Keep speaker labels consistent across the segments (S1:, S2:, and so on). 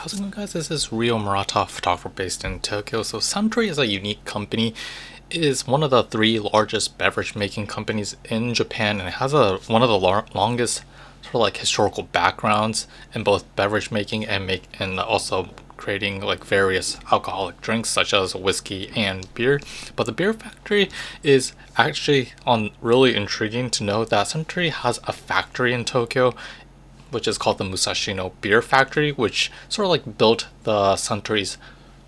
S1: How's it going, guys? This is Ryo Murata, photographer based in Tokyo. So Suntory is a unique company. It is one of the three largest beverage making companies in Japan, and it has one of the longest sort of like historical backgrounds in both beverage making and also creating like various alcoholic drinks such as whiskey and beer. But the beer factory is actually really intriguing to know that Suntory has a factory in Tokyo, which is called the Musashino Beer Factory, which sort of like built the Suntory's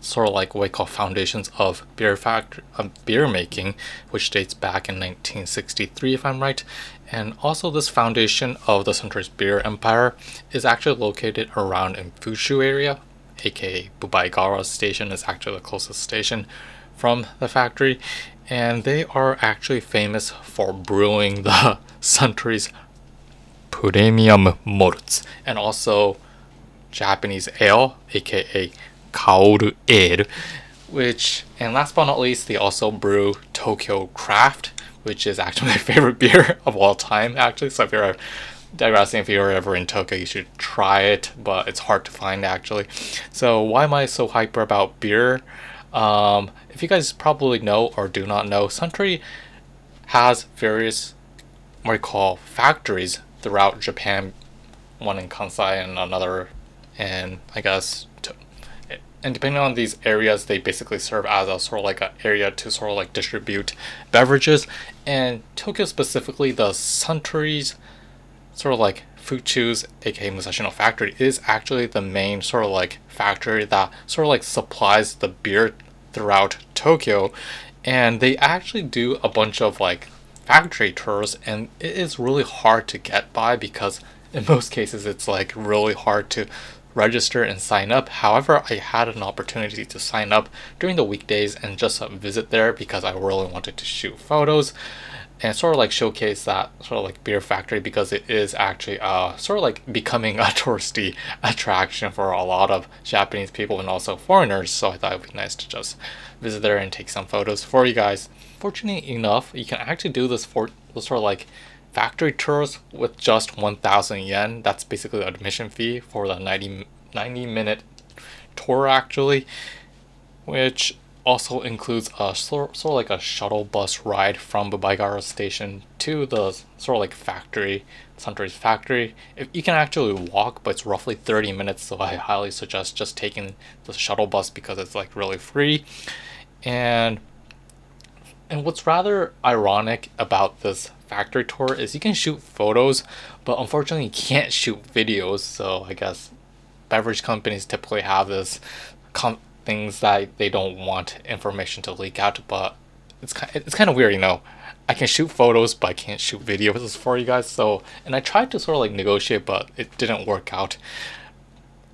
S1: sort of like what we call foundations of beer making, which dates back in 1963 if I'm right. And also this foundation of the Suntory's beer empire is actually located around in Fushu area, aka Bubaigawara Station is actually the closest station from the factory, and they are actually famous for brewing the Suntory's premium malts and also Japanese ale, aka Kaoru Ale, and last but not least, they also brew Tokyo Craft, which is actually my favorite beer of all time, actually. So if you're ever in Tokyo, you should try it, but it's hard to find actually. So why am I so hyper about beer? If you guys probably know or do not know, Suntory has various what we call factories throughout Japan, one in Kansai and another in, I guess, and depending on these areas, they basically serve as a sort of like an area to sort of like distribute beverages. And Tokyo specifically, the Suntory's sort of like Fuchu's, aka Musashino Factory, is actually the main sort of like factory that sort of like supplies the beer throughout Tokyo. And they actually do a bunch of like factory tours, and it is really hard to get by because in most cases it's like really hard to register and sign up. However, I had an opportunity to sign up during the weekdays and just visit there because I really wanted to shoot photos and sort of like showcase that sort of like beer factory, because it is actually sort of like becoming a touristy attraction for a lot of Japanese people and also foreigners. So I thought it would be nice to just visit there and take some photos for you guys. Fortunately enough, you can actually do this for sort of like factory tours with just 1,000 yen. That's basically the admission fee for the 90-minute tour actually, which also includes a sort of like a shuttle bus ride from Bubaigawara Station to the sort of like factory, Suntory's factory. If you can actually walk, but it's roughly 30 minutes, so I highly suggest just taking the shuttle bus because it's like really free. And what's rather ironic about this factory tour is you can shoot photos, but unfortunately you can't shoot videos. So I guess beverage companies typically have this things that they don't want information to leak out, but it's kind of weird, you know. I can shoot photos, but I can't shoot videos for you guys. So, and I tried to sort of like negotiate, but it didn't work out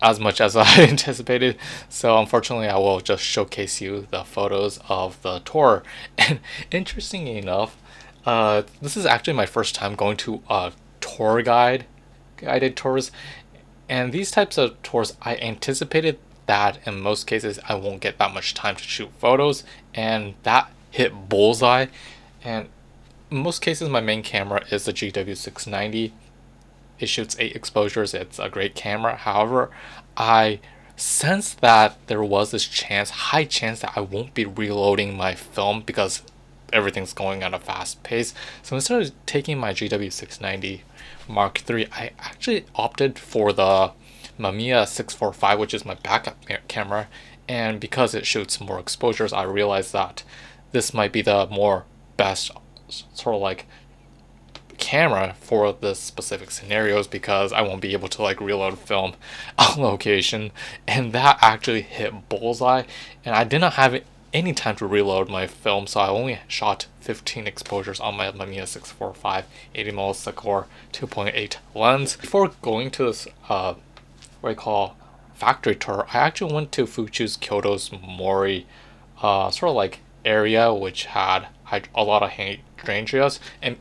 S1: as much as I anticipated. So unfortunately, I will just showcase you the photos of the tour. And interestingly enough, this is actually my first time going to a guided tours. And these types of tours, I anticipated that in most cases I won't get that much time to shoot photos, and that hit bullseye. And in most cases, my main camera is the GW690. It shoots 8 exposures. It's a great camera. However, I sensed that there was this high chance that I won't be reloading my film because everything's going at a fast pace. So instead of taking my GW690 Mark III, I actually opted for the Mamiya 645, which is my backup camera. And because it shoots more exposures, I realized that this might be the best sort of like camera for the specific scenarios, because I won't be able to like reload film on location. And that actually hit bullseye, and I did not have any time to reload my film, so I only shot 15 exposures on my Mamiya 645 80mm Sakura 2.8 lens. Before going to this what I call factory tour, I actually went to Fuchu's Kyoto's Mori sort of like area, which had a lot of hydrangeas. And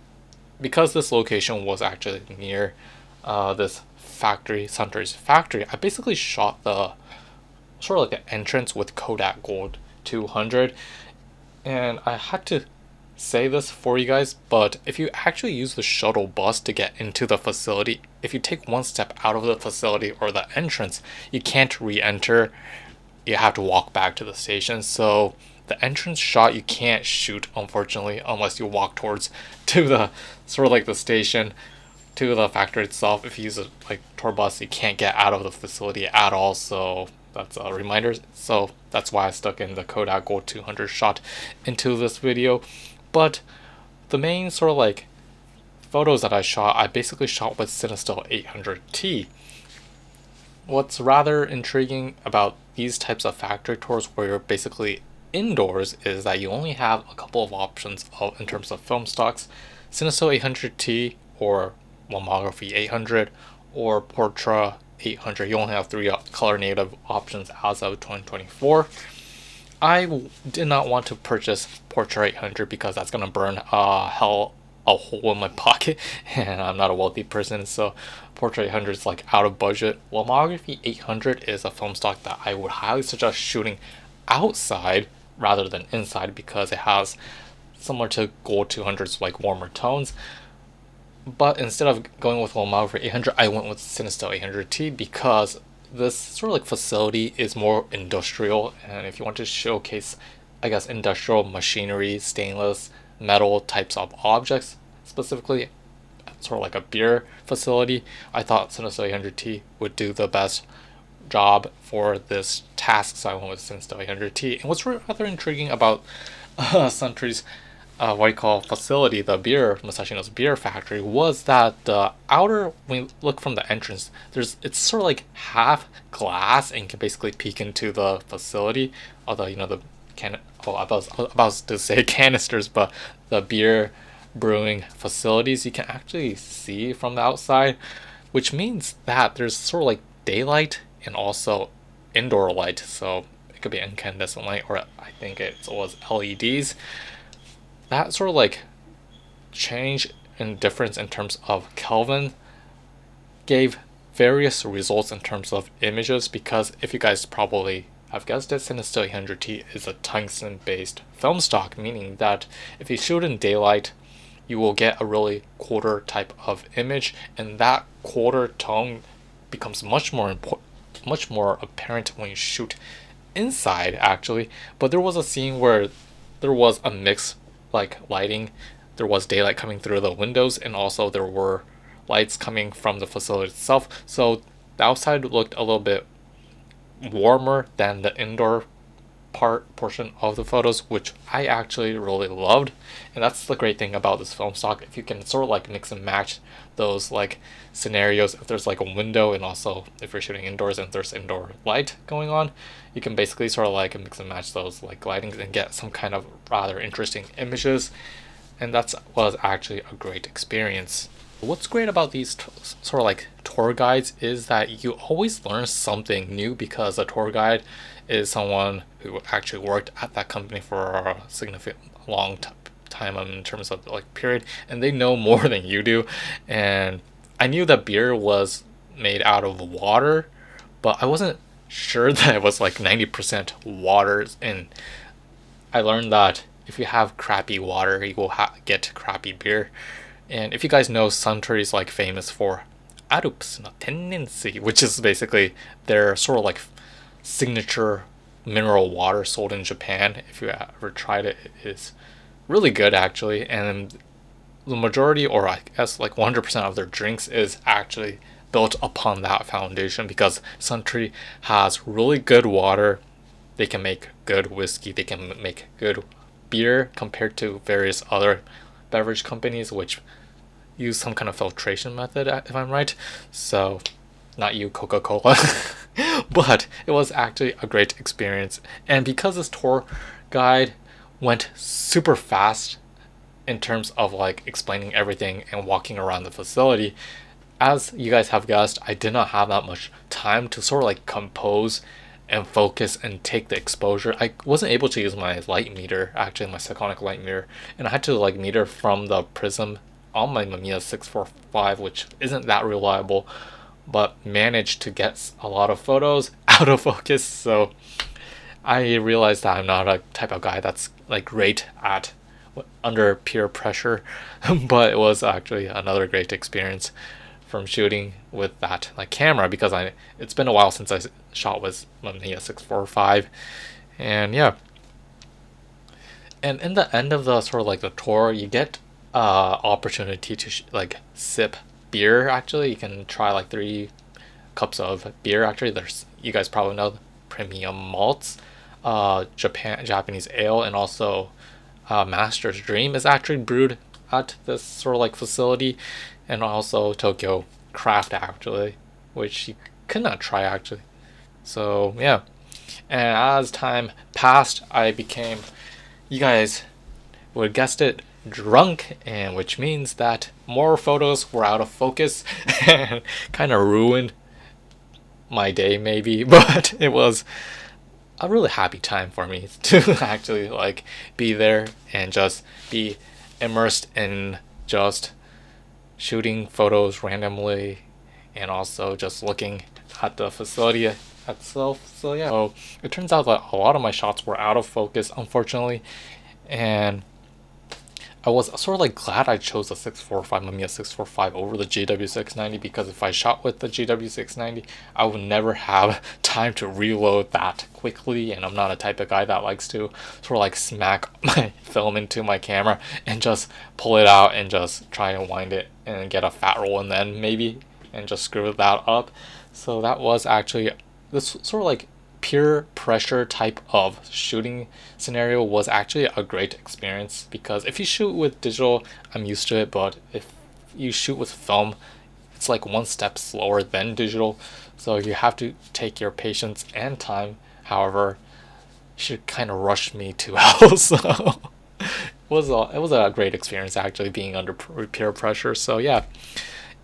S1: because this location was actually near this factory, Suntory's factory, I basically shot the sort of like an entrance with Kodak Gold 200, and I had to say this for you guys, but if you actually use the shuttle bus to get into the facility, if you take one step out of the facility or the entrance, you can't re-enter. You have to walk back to the station. So the entrance shot you can't shoot, unfortunately, unless you walk towards to the sort of like the station, to the factory itself. If you use a like tour bus, you can't get out of the facility at all. So that's a reminder. So that's why I stuck in the Kodak Gold 200 shot into this video. But the main sort of like photos that I basically shot with Cinestill 800T. What's rather intriguing about these types of factory tours where you're basically indoors is that you only have a couple of options in terms of film stocks. Cinestill 800T or Lomography 800 or Portra 800. You only have three color native options as of 2024. I did not want to purchase Portra 800 because that's gonna burn a hole in my pocket, and I'm not a wealthy person, so Portra 800 is like out of budget. Lomography 800 is a film stock that I would highly suggest shooting outside rather than inside because it has, similar to Gold 200's, like warmer tones. But instead of going with Lomography 800, I went with Cinestill 800T because this sort of like facility is more industrial, and if you want to showcase, I guess, industrial machinery, stainless, metal types of objects, specifically sort of like a beer facility, I thought Cinestill 800T would do the best job for this task, so I went with Cinestill 800T. And what's rather intriguing about Suntory's what you call facility, the Musashino's Beer Factory, was that the outer, when you look from the entrance, it's sort of like half glass and you can basically peek into the facility. Although, you know, the I was about to say canisters, but the beer brewing facilities you can actually see from the outside, which means that there's sort of like daylight and also indoor light. So it could be incandescent light, or I think it was LEDs. That sort of like change in difference in terms of Kelvin gave various results in terms of images, because if you guys probably have guessed it, Cinestill 800T is a tungsten based film stock, meaning that if you shoot in daylight you will get a really quarter type of image, and that quarter tone becomes much more apparent when you shoot inside actually. But there was a scene where there was a mix like lighting. There was daylight coming through the windows, and also there were lights coming from the facility itself, so the outside looked a little bit warmer than the indoor portion of the photos, which I actually really loved. And that's the great thing about this film stock, if you can sort of like mix and match those like scenarios. If there's like a window, and also if you're shooting indoors and there's indoor light going on, you can basically sort of like mix and match those like lightings and get some kind of rather interesting images. And that was actually a great experience. What's great about these sort of like tour guides is that you always learn something new, because a tour guide is someone who actually worked at that company for a significant long time in terms of like period, and they know more than you do. And I knew that beer was made out of water, but I wasn't sure that it was like 90% water. And I learned that if you have crappy water, you will get crappy beer. And if you guys know, Suntory is like famous for Alps no Tennensi, which is basically their sort of like signature mineral water sold in Japan. If you ever tried it, it is really good actually. And the majority, or I guess like 100% of their drinks is actually built upon that foundation, because Suntory has really good water. They can make good whiskey, they can make good beer compared to various other beverage companies which use some kind of filtration method, if I'm right. So not you, Coca-Cola. But it was actually a great experience. And because this tour guide went super fast in terms of like explaining everything and walking around the facility, as you guys have guessed, I did not have that much time to sort of like compose and focus and take the exposure. I wasn't able to use my light meter, actually my cyclonic light meter, and I had to like meter from the prism on my Mamiya 645, which isn't that reliable, but managed to get a lot of photos out of focus. So I realized that I'm not a type of guy that's like great at under peer pressure, but it was actually another great experience from shooting with that like camera, because it's been a while since I shot with Mamiya 645, and yeah. And in the end of the sort of like the tour, you get opportunity to like sip beer. Actually, you can try like 3 cups of beer. Actually, there's, you guys probably know, premium malts, Japanese ale, and also Master's Dream is actually brewed at this sort of like facility, and also Tokyo Craft actually, which you could not try actually. So yeah, and as time passed, I became, you guys would have guessed it, drunk, and which means that more photos were out of focus and kind of ruined my day maybe, but it was a really happy time for me to actually like be there and just be immersed in just shooting photos randomly, and also just looking at the facility itself. So yeah, so it turns out that a lot of my shots were out of focus, unfortunately, and I was sort of like glad I chose the 645 Mamiya 645 over the GW690, because if I shot with the GW690, I would never have time to reload that quickly, and I'm not a type of guy that likes to sort of like smack my film into my camera and just pull it out and just try and wind it and get a fat roll and then maybe, and just screw that up. So that was actually this sort of like peer pressure type of shooting scenario was actually a great experience, because if you shoot with digital, I'm used to it, but if you shoot with film, it's like one step slower than digital, so you have to take your patience and time. However, she kind of rushed me to hell, so it was a great experience actually being under peer pressure. So yeah,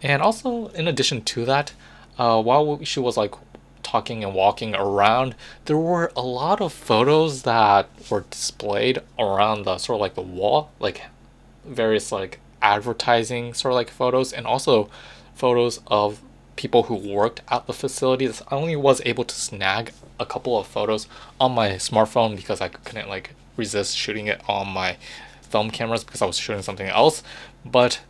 S1: and also in addition to that, while she was like talking and walking around, there were a lot of photos that were displayed around the sort of like the wall, like various like advertising sort of like photos, and also photos of people who worked at the facilities. I only was able to snag a couple of photos on my smartphone because I couldn't like resist shooting it on my film cameras because I was shooting something else, but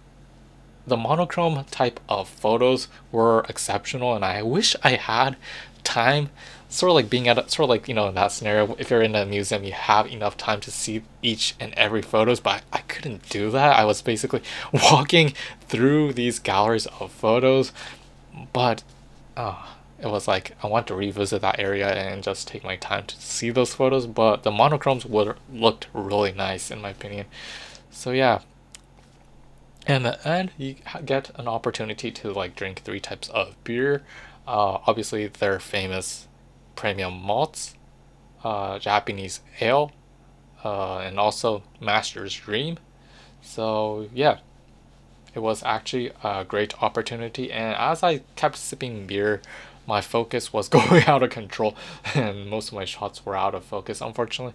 S1: the monochrome type of photos were exceptional, and I wish I had time, sort of like being at a, sort of like, you know, in that scenario, if you're in a museum, you have enough time to see each and every photos, but I couldn't do that. I was basically walking through these galleries of photos, but it was like I want to revisit that area and just take my time to see those photos, but the monochromes looked really nice in my opinion. So yeah, in the end, you get an opportunity to like drink 3 types of beer. Obviously, their famous premium malts, Japanese ale, and also Master's Dream. So yeah, it was actually a great opportunity. And as I kept sipping beer, my focus was going out of control, and most of my shots were out of focus, unfortunately.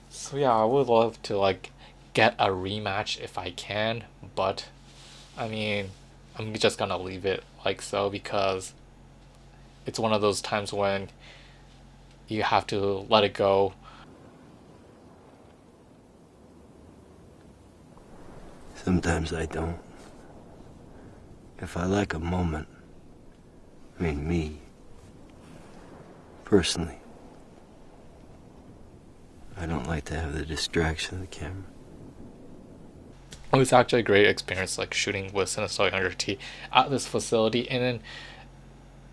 S1: So yeah, I would love to like get a rematch if I can, but I mean, I'm just gonna leave it like so, because it's one of those times when you have to let it go.
S2: Sometimes I don't. If I like a moment, I mean me, personally, I don't like to have the distraction of the camera.
S1: It was actually a great experience, like shooting with Cinestill 800T at this facility. And then,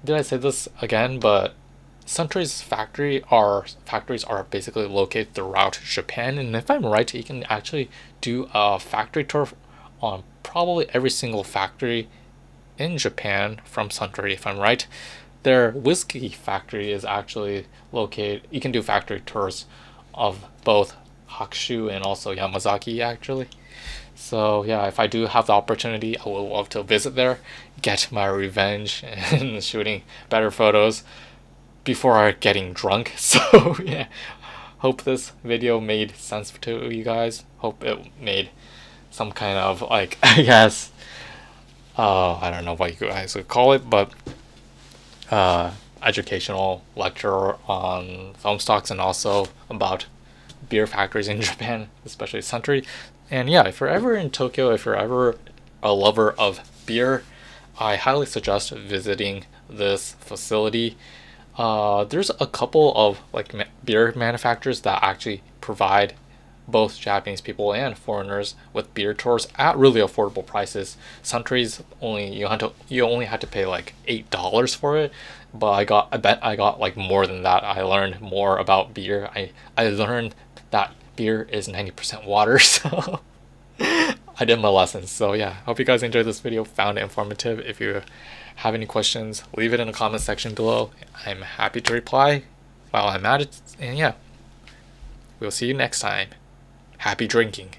S1: did I say this again? But Suntory's factories are basically located throughout Japan, and if I'm right, you can actually do a factory tour on probably every single factory in Japan from Suntory, if I'm right. Their whiskey factory is actually located. You can do factory tours of both Hakushu and also Yamazaki actually. So yeah, if I do have the opportunity, I would love to visit there, get my revenge, and shooting better photos before getting drunk. So yeah, hope this video made sense to you guys. Hope it made some kind of like I guess I don't know what you guys would call it, but educational lecture on film stocks and also about beer factories in Japan, especially Suntory. And yeah, if you're ever in Tokyo, if you're ever a lover of beer, I highly suggest visiting this facility. There's a couple of like beer manufacturers that actually provide both Japanese people and foreigners with beer tours at really affordable prices. Suntory's only you only had to pay like $8 for it, but I bet I got like more than that. I learned more about beer. I learned that beer is 90% water, so I did my lessons. So yeah, hope you guys enjoyed this video, found it informative. If you have any questions, leave it in the comment section below. I'm happy to reply while I'm at it. And yeah, we'll see you next time. Happy drinking.